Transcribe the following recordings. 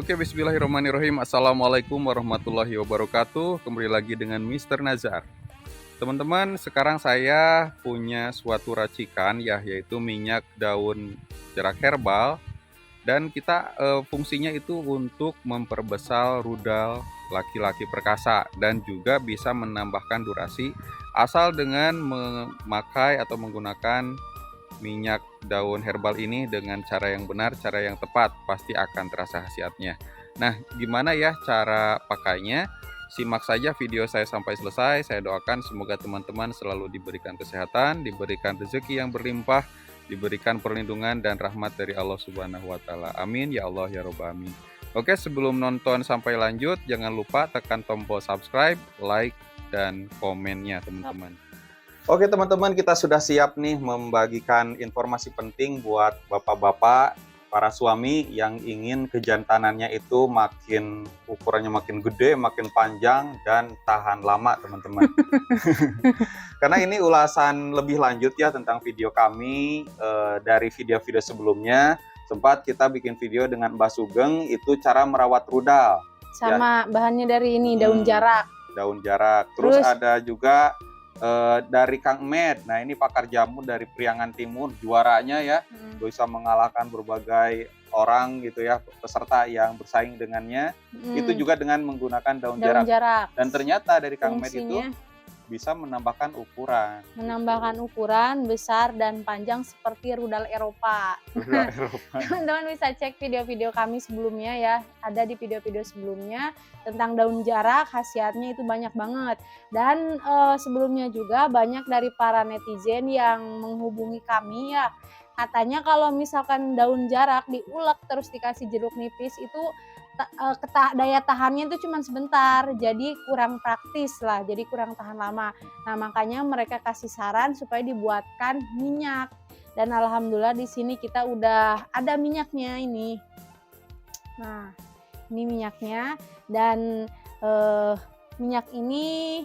Oke, bismillahirrahmanirrahim. Assalamualaikum warahmatullahi wabarakatuh. Kembali lagi dengan Mr. Nazar. Teman-teman, sekarang saya punya suatu racikan ya, yaitu minyak daun jarak herbal. Dan kita fungsinya itu untuk memperbesar rudal laki-laki perkasa dan juga bisa menambahkan durasi asal dengan memakai atau menggunakan minyak daun herbal ini dengan cara yang benar, cara yang tepat, pasti akan terasa khasiatnya. Nah, gimana ya cara pakainya? Simak saja video saya sampai selesai. Saya doakan semoga teman-teman selalu diberikan kesehatan, diberikan rezeki yang berlimpah, diberikan perlindungan dan rahmat dari Allah Subhanahu wa taala. Amin ya Allah ya rabbal alamin. Oke, sebelum nonton sampai lanjut, jangan lupa tekan tombol subscribe, like, dan komennya teman-teman. Oke teman-teman, kita sudah siap nih membagikan informasi penting buat bapak-bapak, para suami yang ingin kejantanannya itu ukurannya makin gede, makin panjang, dan tahan lama teman-teman. Karena ini ulasan lebih lanjut ya tentang video kami dari video-video sebelumnya. Sempat kita bikin video dengan Mbak Sugeng, itu cara merawat rudal. Sama ya. Bahannya dari ini, daun jarak. Daun jarak. Terus ada juga dari Kang Med. Nah, ini pakar jamu dari Priangan Timur, juaranya ya, bisa mengalahkan berbagai orang gitu ya, peserta yang bersaing dengannya. Itu juga dengan menggunakan daun jarak. Dan ternyata dari Kang Med itu bisa menambahkan ukuran. Menambahkan ukuran besar dan panjang seperti rudal Eropa. Teman-teman bisa cek video-video kami sebelumnya ya. Ada di video-video sebelumnya tentang daun jarak, khasiatnya itu banyak banget. Dan sebelumnya juga banyak dari para netizen yang menghubungi kami ya. Katanya kalau misalkan daun jarak diulek terus dikasih jeruk nipis itu daya tahannya itu cuma sebentar, jadi kurang praktis lah, jadi kurang tahan lama. Nah, makanya mereka kasih saran supaya dibuatkan minyak. Dan alhamdulillah di sini kita udah ada minyaknya ini. Nah, ini minyaknya dan minyak ini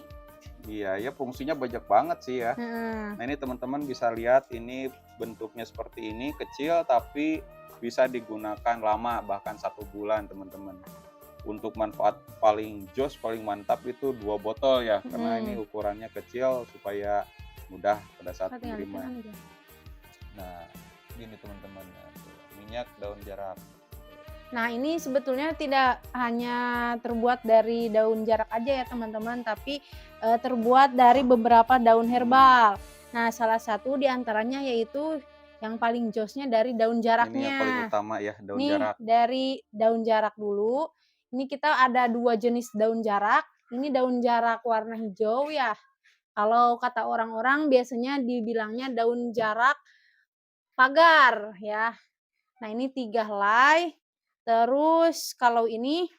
iya ya, fungsinya banyak banget sih ya. Nah, ini teman-teman bisa lihat ini bentuknya seperti ini, kecil tapi bisa digunakan lama, bahkan 1 bulan teman-teman. Untuk manfaat paling jos, paling mantap itu 2 botol ya, karena ini ukurannya kecil supaya mudah pada saat menerima. Nah, gini teman-teman, minyak daun jarak. Nah, ini sebetulnya tidak hanya terbuat dari daun jarak aja ya teman-teman, tapi terbuat dari beberapa daun herbal. Nah, salah satu diantaranya yaitu yang paling josnya dari daun jaraknya. Ini yang paling utama ya, daun jarak. Dari daun jarak dulu. Ini kita ada 2 jenis daun jarak. Ini daun jarak warna hijau ya. Kalau kata orang-orang biasanya dibilangnya daun jarak pagar ya. Nah, ini 3 helai. Terus kalau ini.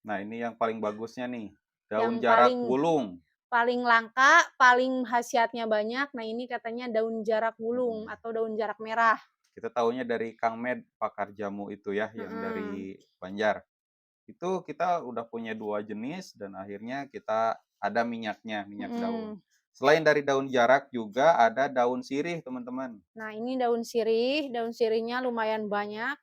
Nah, ini yang paling bagusnya nih. Daun jarak wulung. Paling langka, paling khasiatnya banyak. Nah, ini katanya daun jarak wulung atau daun jarak merah. Kita tahunya dari Kang Med, pakar jamu itu ya, yang dari Banjar. Itu kita udah punya 2 jenis dan akhirnya kita ada minyaknya, minyak daun. Selain dari daun jarak juga ada daun sirih, teman-teman. Nah, ini daun sirihnya lumayan banyak.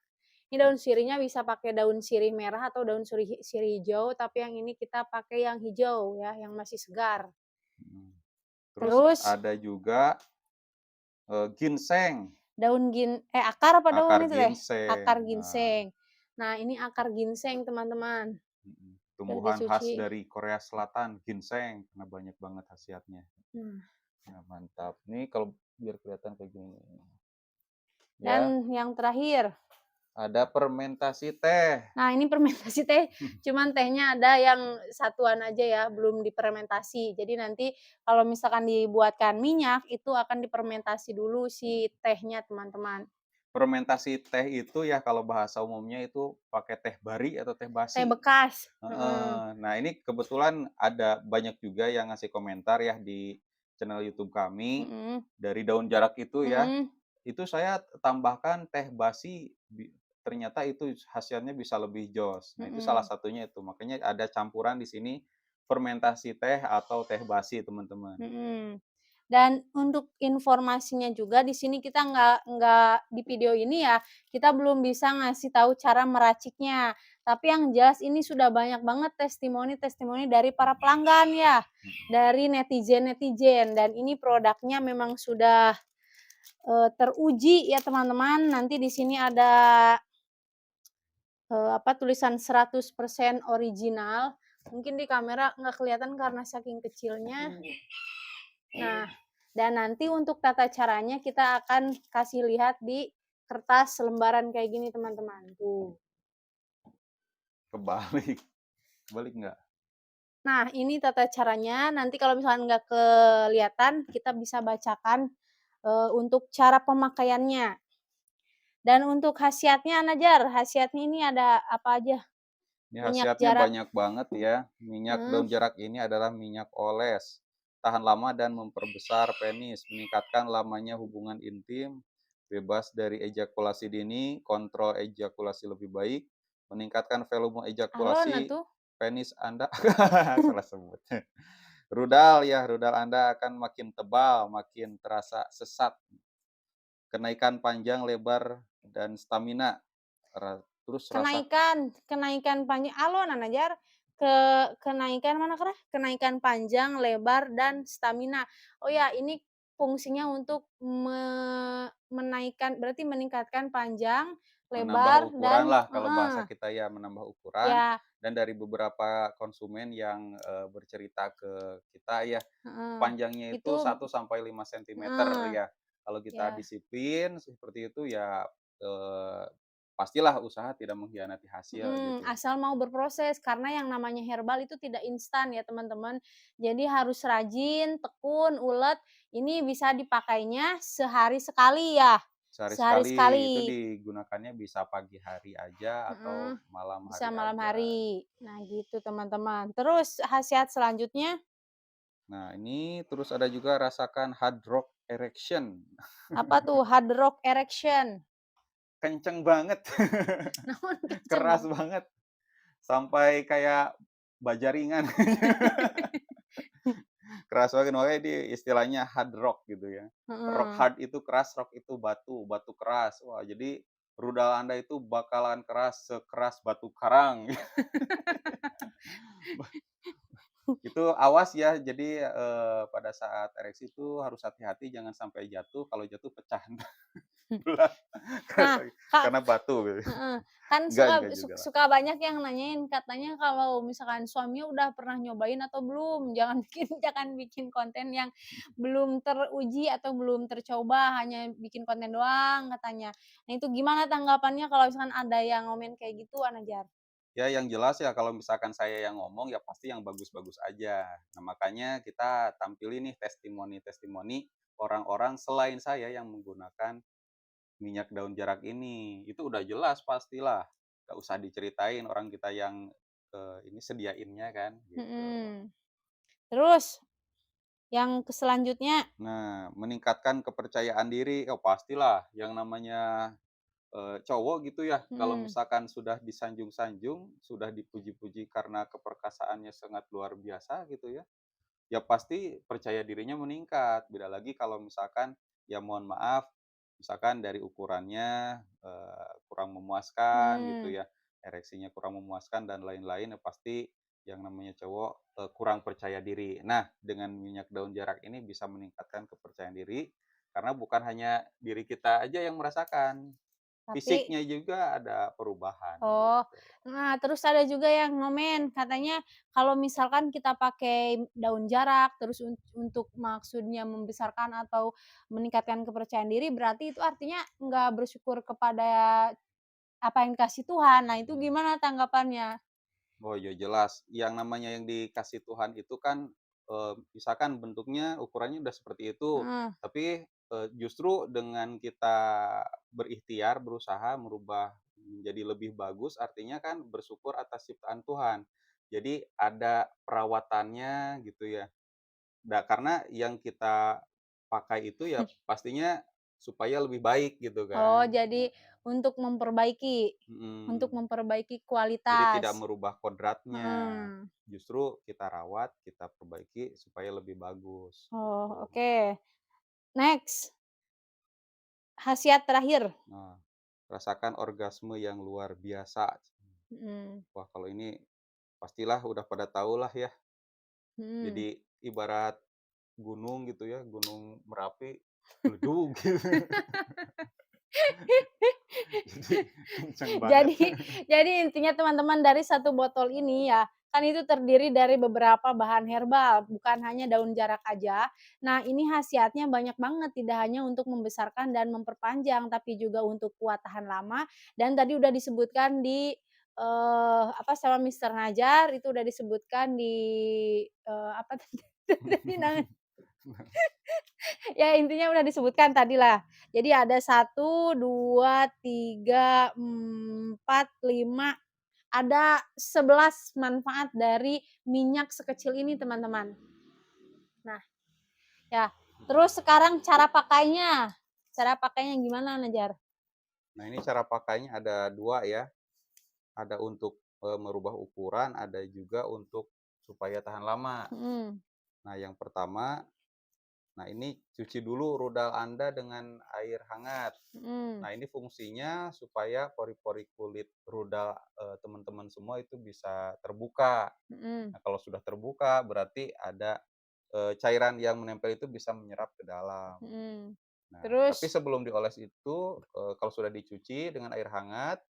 Ini daun sirihnya bisa pakai daun sirih merah atau daun sirih hijau, tapi yang ini kita pakai yang hijau ya, yang masih segar. Terus ada juga ginseng. Akar apa daun itu deh? Ginseng. Akar ginseng. Nah, ini akar ginseng teman-teman. Tumbuhan khas dari Korea Selatan, ginseng, karena banyak banget khasiatnya. Nah, mantap. Ini kalau biar kelihatan kayak gini. Dan yang terakhir ada fermentasi teh. Nah, ini fermentasi teh, cuman tehnya ada yang satuan aja ya, belum difermentasi. Jadi nanti kalau misalkan dibuatkan minyak, itu akan difermentasi dulu si tehnya, teman-teman. Fermentasi teh itu ya kalau bahasa umumnya itu pakai teh bari atau teh basi. Teh bekas. Nah, ini kebetulan ada banyak juga yang ngasih komentar ya di channel YouTube kami dari daun jarak itu ya. Itu saya tambahkan teh basi, ternyata itu hasilnya bisa lebih jos. Nah, itu salah satunya itu. Makanya ada campuran di sini fermentasi teh atau teh basi, teman-teman. Dan untuk informasinya juga di sini kita nggak di video ini ya, kita belum bisa ngasih tahu cara meraciknya. Tapi yang jelas ini sudah banyak banget testimoni-testimoni dari para pelanggan ya, dari netizen-netizen dan ini produknya memang sudah, teruji ya teman-teman. Nanti di sini ada, tulisan 100% original. Mungkin di kamera nggak kelihatan karena saking kecilnya. Nah, dan nanti untuk tata caranya kita akan kasih lihat di kertas lembaran kayak gini teman-teman, tuh. Kebalik. Kebalik nggak? Nah, ini tata caranya, nanti kalau misalkan nggak kelihatan, kita bisa bacakan, untuk cara pemakaiannya. Dan untuk khasiatnya Najar, khasiatnya ini ada apa aja? Ini Minyak khasiatnya jarak. banyak banget ya. Minyak Mhm. daun jarak ini adalah minyak oles. Tahan lama dan memperbesar penis, meningkatkan lamanya hubungan intim, bebas dari ejakulasi dini, kontrol ejakulasi lebih baik, meningkatkan volume Alon ejakulasi, atuh. penis Anda salah sebut. Rudal ya, rudal Anda akan makin tebal, makin terasa sesat. Kenaikan panjang, lebar, dan stamina. Terus rasa Kenaikan panjang alon Najar, kenaikan mana kerah? Kenaikan panjang, lebar, dan stamina. Oh ya, ini fungsinya untuk menaikkan berarti meningkatkan panjang, menambah lebar, ukuran dan lah kalau bahasa kita ya, menambah ukuran. ya, Dan dari beberapa konsumen yang bercerita ke kita ya, heeh. panjangnya itu Itu 1 sampai 5 sentimeter heeh, ya. Kalau kita ya. disiplin seperti itu ya, pastilah usaha tidak mengkhianati hasil gitu. Asal mau berproses karena yang namanya herbal itu tidak instan ya teman-teman. Jadi harus rajin, tekun, ulet, ini bisa dipakainya sehari sekali ya, Sehari sehari sekali, itu sekali, digunakannya bisa pagi hari aja atau heeh, malam bisa hari malam aja. hari. Nah gitu teman-teman. Terus khasiat selanjutnya, Nah, ini terus ada juga rasakan hard rock erection. apa tuh? Hard rock erection. Kenceng banget. Naon kenceng Keras banget. banget. Sampai kayak baja ringan. Keras banget, makanya di istilahnya hard rock gitu ya. Rock Heeh. hard itu keras, rock itu batu, batu keras. Wah, jadi rudal Anda itu bakalan keras sekeras batu karang. Itu awas ya, jadi, pada saat ereksi itu harus hati-hati jangan sampai jatuh, kalau jatuh pecah belah Nah, Kak, karena batu gitu. heeh, kan Enggak juga lah. suka banyak yang nanyain katanya kalau misalkan suaminya udah pernah nyobain atau belum, jangan jangan bikin konten yang belum teruji atau belum tercoba, hanya bikin konten doang katanya. Nah itu gimana tanggapannya kalau misalkan ada yang ngomen kayak gitu, Anajar? Ya yang jelas ya kalau misalkan saya yang ngomong ya pasti yang bagus-bagus aja. Nah makanya kita tampilin nih testimoni-testimoni orang-orang selain saya yang menggunakan minyak daun jarak ini. Itu udah jelas pastilah, nggak usah diceritain orang kita yang, ini sediainnya kan gitu. Mhm. Terus yang selanjutnya, Nah meningkatkan kepercayaan diri, oh pastilah yang namanya cowok gitu ya, kalau mhm, misalkan sudah disanjung-sanjung, sudah dipuji-puji karena keperkasaannya sangat luar biasa gitu ya, ya pasti percaya dirinya meningkat. Beda lagi kalau misalkan, ya mohon maaf, misalkan dari ukurannya, kurang memuaskan gitu mhm. ya, ereksinya kurang memuaskan dan lain-lain, ya pasti yang namanya cowok, kurang percaya diri. Nah, dengan minyak daun jarak ini bisa meningkatkan kepercayaan diri, karena bukan hanya diri kita aja yang merasakan, Tapi fisiknya juga ada perubahan oh, gitu. nah terus ada juga yang ngomen, katanya kalau misalkan kita pakai daun jarak, terus untuk maksudnya membesarkan atau meningkatkan kepercayaan diri, berarti itu artinya nggak bersyukur kepada apa yang dikasih Tuhan. Nah, itu gimana tanggapannya? Oh ya jelas, yang namanya yang dikasih Tuhan itu kan, misalkan bentuknya, ukurannya udah seperti itu, Heeh, tapi, justru dengan kita berikhtiar, berusaha merubah menjadi lebih bagus, artinya kan bersyukur atas ciptaan Tuhan. Jadi ada perawatannya gitu ya. Nah, karena yang kita pakai itu ya pastinya supaya lebih baik gitu oh kan. jadi untuk Mhm. memperbaiki Jadi tidak kualitas. merubah kodratnya, Heeh. justru kita rawat, kita perbaiki supaya lebih bagus, Oh, gitu. oke. Next, khasiat terakhir. Nah, rasakan orgasme yang luar biasa. Mhm, Wah, kalau ini pastilah udah pada tahu lah ya. mhm. Jadi ibarat gunung gitu ya, Gunung Merapi meleduk gitu. Jadi kenceng banget. Jadi jadi intinya teman-teman dari satu botol ini ya, kan itu terdiri dari beberapa bahan herbal, bukan hanya daun jarak aja. Nah, ini khasiatnya banyak banget, tidak hanya untuk membesarkan dan memperpanjang, tapi juga untuk kuat tahan lama dan tadi udah disebutkan di, apa, sama Mister Najar, itu udah disebutkan di, apa tadi tadi ya intinya udah disebutkan tadilah. Jadi ada 1, 2, 3, 4, 5, ada 11 manfaat dari minyak sekecil ini teman-teman. Nah ya, terus sekarang cara pakainya. Cara pakainya gimana Najar? Nah, ini cara pakainya ada 2 ya, ada untuk, merubah ukuran, ada juga untuk supaya tahan lama. Mhm, Nah, yang pertama, nah ini cuci dulu rudal Anda dengan air hangat. mhm, Nah, ini fungsinya supaya pori-pori kulit rudal, teman-teman semua itu bisa terbuka. mhm, Nah, kalau sudah terbuka berarti ada, cairan yang menempel itu bisa menyerap ke dalam. mhm. Nah, tapi Terus sebelum dioles itu, kalau sudah dicuci dengan air hangat,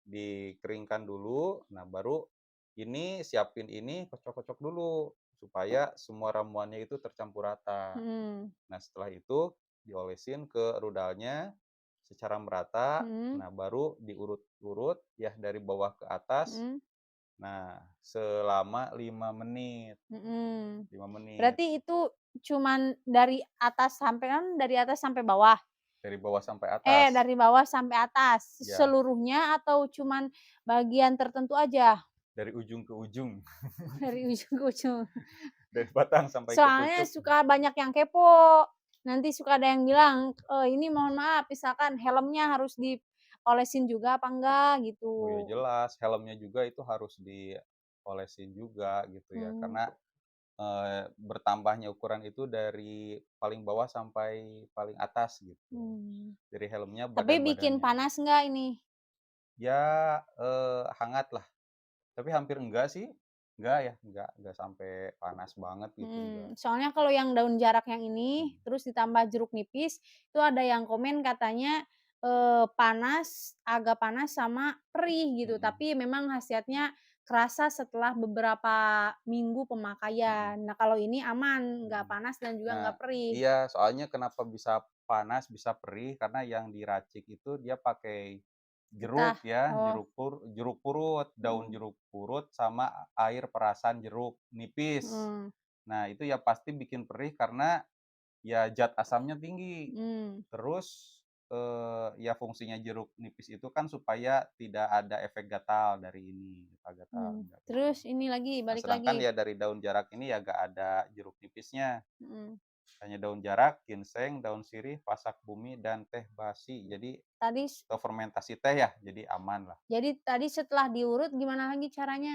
dikeringkan dulu, nah baru ini siapin ini, kocok-kocok dulu, supaya semua ramuannya itu tercampur rata. mhm, Nah, setelah itu diolesin ke rudalnya secara merata, mhm, nah baru diurut-urut ya dari bawah ke atas, mhm, nah selama 5 menit, mhm. 5 menit, Berarti itu cuman dari atas sampai kan dari atas sampai bawah? dari bawah sampai atas. Dari bawah sampai atas, Ya, seluruhnya atau cuman bagian tertentu aja? dari ujung ke ujung, Dari ujung ke ujung? dari batang sampai ke Soalnya pucuk. suka banyak yang kepo, nanti suka ada yang bilang, "Ini mohon maaf misalkan helmnya harus diolesin juga apa enggak?" Oh ya Gitu. jelas, helmnya juga itu harus diolesin juga gitu ya, Mmm, karena, bertambahnya ukuran itu dari paling bawah sampai paling atas gitu. mmm. Dari helmnya, Tapi bikin badan-badannya. panas enggak ini? Ya, hangat lah, tapi hampir enggak sih, enggak ya, enggak sampai panas banget gitu, enggak. Soalnya kalau yang daun jarak yang ini, Mhm, terus ditambah jeruk nipis, itu ada yang komen katanya, panas, agak panas sama perih gitu, mhm, tapi memang khasiatnya kerasa setelah beberapa minggu mhm, pemakaian. Nah, kalau ini aman, nggak mhm. panas dan juga Nah, nggak perih. iya, soalnya kenapa bisa panas, bisa perih, karena yang diracik itu dia pakai Getah. jeruk ya, Oh, jeruk purut, daun mhm, jeruk purut sama air perasan jeruk nipis. mhm, Nah, itu ya pasti bikin perih karena ya zat asamnya tinggi. mmm, Terus, ya fungsinya jeruk nipis itu kan supaya tidak ada efek gatal dari ini, gatal-gatal, enggak kayak terus gitu. ini lagi, Nah, balik sedangkan lagi, ya dari daun jarak ini ya nggak ada jeruk nipisnya, mhm. hanya daun jarak, ginseng, daun sirih, pasak bumi, dan teh basi. Jadi Tadi atau fermentasi teh ya, jadi aman lah. jadi tadi setelah diurut gimana lagi caranya?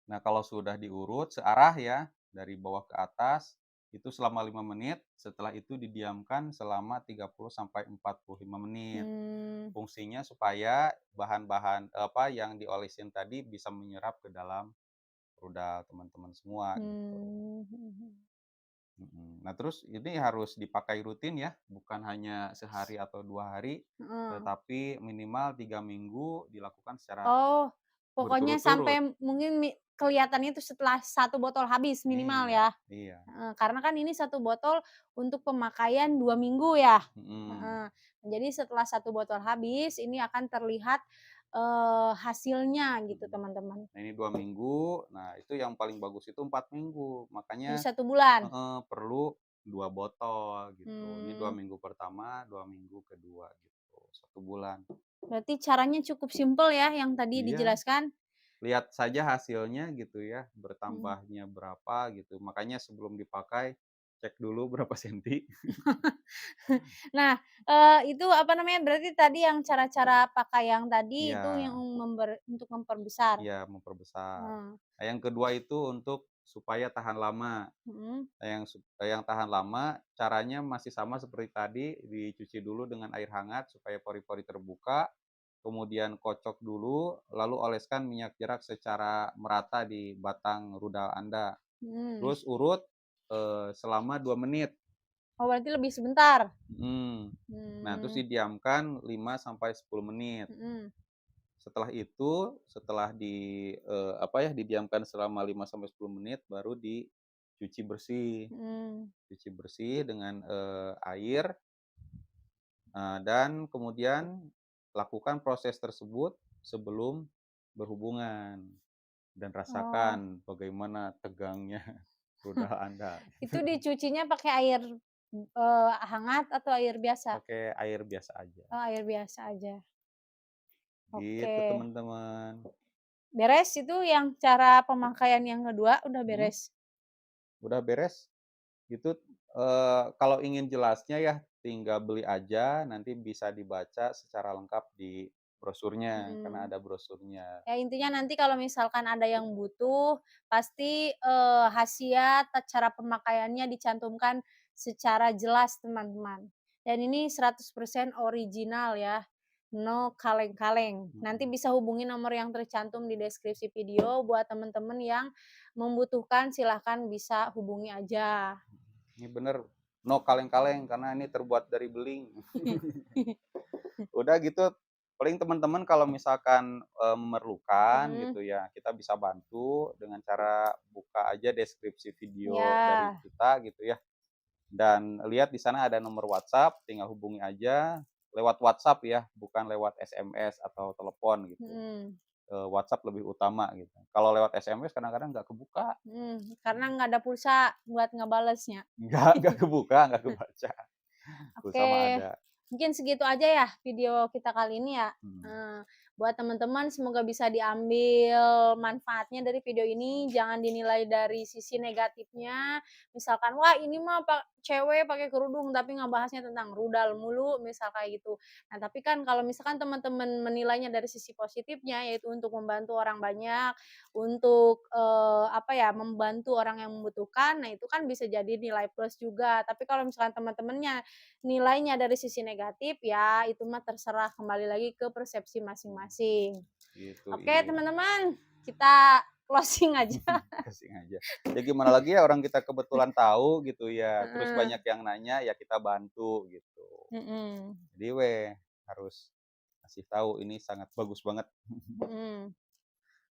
Nah, kalau sudah diurut searah ya, dari bawah ke atas, itu selama 5 menit, setelah itu didiamkan selama 30 sampai 45 menit. Mmm. Fungsinya supaya bahan-bahan, apa, yang diolesin tadi bisa menyerap ke dalam rudal teman-teman semua gitu. Mmm, mhm mhm. Mhm. Nah, terus ini harus dipakai rutin ya, bukan hanya sehari atau 2 hari, Heeh. tetapi minimal 3 minggu dilakukan secara Oh, pokoknya berturut-turut. sampai mungkin kelihatannya itu setelah satu botol habis minimal Iya, ya? iya, Heeh, karena kan ini satu botol untuk pemakaian 2 minggu ya? mhm, Heeh. Jadi setelah satu botol habis ini akan terlihat, hasilnya gitu mhm. teman-teman. Nah, ini 2 minggu, nah itu yang paling bagus itu 4 minggu, Jadi makanya 1 bulan? heeh, perlu 2 botol gitu. Ini 2 Mmm, minggu pertama, 2 minggu kedua gitu, 1 bulan. berarti caranya cukup simpel ya yang tadi Iya, dijelaskan? lihat saja hasilnya gitu ya, Mmm. bertambahnya berapa gitu. Makanya sebelum dipakai, cek dulu berapa senti. Nah, itu apa namanya, berarti tadi yang cara-cara pakai yang tadi itu Iya, yang untuk memperbesar? iya memperbesar. Heeh, Nah, yang kedua itu untuk supaya tahan lama. mhm, Nah, yang tahan lama, caranya masih sama seperti tadi, dicuci dulu dengan air hangat supaya pori-pori terbuka. kemudian kocok dulu, lalu oleskan minyak jerak secara merata di batang rudal Anda. Mhm. Terus urut, selama 2 menit. Oh, berarti lebih sebentar? Mhm. Nah, terus Mmm, didiamkan 5 sampai 10 menit. mhm. Setelah itu, setelah apa ya, didiamkan selama 5 sampai 10 menit, baru dicuci bersih. Mhm. Cuci bersih dengan, air, dan kemudian lakukan proses tersebut sebelum berhubungan dan Oh, rasakan bagaimana tegangnya rudal Anda. itu dicucinya pakai air, hangat atau air biasa? Pakai air biasa aja, Oh, air biasa aja. Oke. gitu teman-teman. Beres itu yang cara pemakaian yang kedua udah Mhm, beres? udah beres. Itu, kalau ingin jelasnya ya tinggal beli aja, nanti bisa dibaca secara lengkap di brosurnya, karena Mhm. ada brosurnya. Ya intinya nanti kalau misalkan ada yang butuh, pasti, khasiat, cara pemakaiannya dicantumkan secara jelas teman-teman. Dan ini 100% original ya, no kaleng-kaleng. Nanti Mhm. bisa hubungi nomor yang tercantum di deskripsi video buat teman-teman yang membutuhkan silahkan bisa hubungi aja. Ini bener, no kaleng-kaleng karena ini terbuat dari beling. Udah gitu, paling teman-teman kalau misalkan, memerlukan Mhm, gitu ya, kita bisa bantu dengan cara buka aja deskripsi video dari iya, kita gitu ya, dan lihat di sana ada nomor WhatsApp, tinggal hubungi aja lewat WhatsApp ya, bukan lewat SMS atau telepon gitu. mhm, WhatsApp lebih utama gitu. Kalau lewat SMS kadang-kadang nggak kebuka, karena nggak ada pulsa buat ngebalesnya. nggak kebuka, nggak kebaca, pulsa mah Oke, ada. mungkin segitu aja ya video kita kali ini ya. Mhm. Buat teman-teman semoga bisa diambil manfaatnya dari video ini, jangan dinilai dari sisi negatifnya. Misalkan, "Wah ini mah cewek pakai kerudung tapi ngebahasnya tentang rudal mulu," misal kayak gitu. Nah tapi kan kalau misalkan teman-teman menilainya dari sisi positifnya, yaitu untuk membantu orang banyak, untuk, apa ya, membantu orang yang membutuhkan, nah itu kan bisa jadi nilai plus juga. Tapi kalau misalkan teman-temannya nilainya dari sisi negatif, ya itu mah terserah kembali lagi ke persepsi masing-masing. Gitu, Oke iya. teman-teman, kita closing aja. Kasih aja. Ya gimana lagi ya orang kita kebetulan tahu gitu ya, terus Heeh, banyak yang nanya, ya kita bantu gitu. mhm, Jadi harus kasih tahu ini sangat bagus banget. mhm.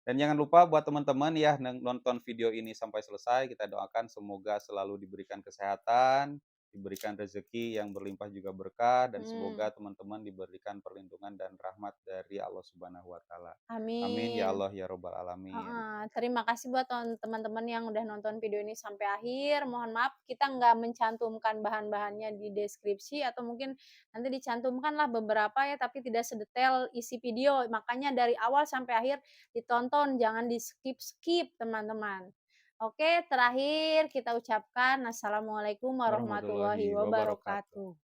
Dan jangan lupa buat teman-teman ya nonton video ini sampai selesai, kita doakan semoga selalu diberikan kesehatan, diberikan rezeki yang berlimpah juga berkah, dan Mhm, semoga teman-teman diberikan perlindungan dan rahmat dari Allah Subhanahu wa taala. Amin ya amin. Allah ya robbal alamin. Heeh, terima kasih buat teman-teman yang udah nonton video ini sampai akhir. Mohon maaf kita nggak mencantumkan bahan-bahannya di deskripsi atau mungkin nanti dicantumkanlah beberapa ya, tapi tidak sedetail isi video. Makanya dari awal sampai akhir ditonton, jangan di-skip-skip teman-teman. Oke, terakhir kita ucapkan assalamualaikum warahmatullahi Warahmatullahi wabarakatuh. wabarakatuh.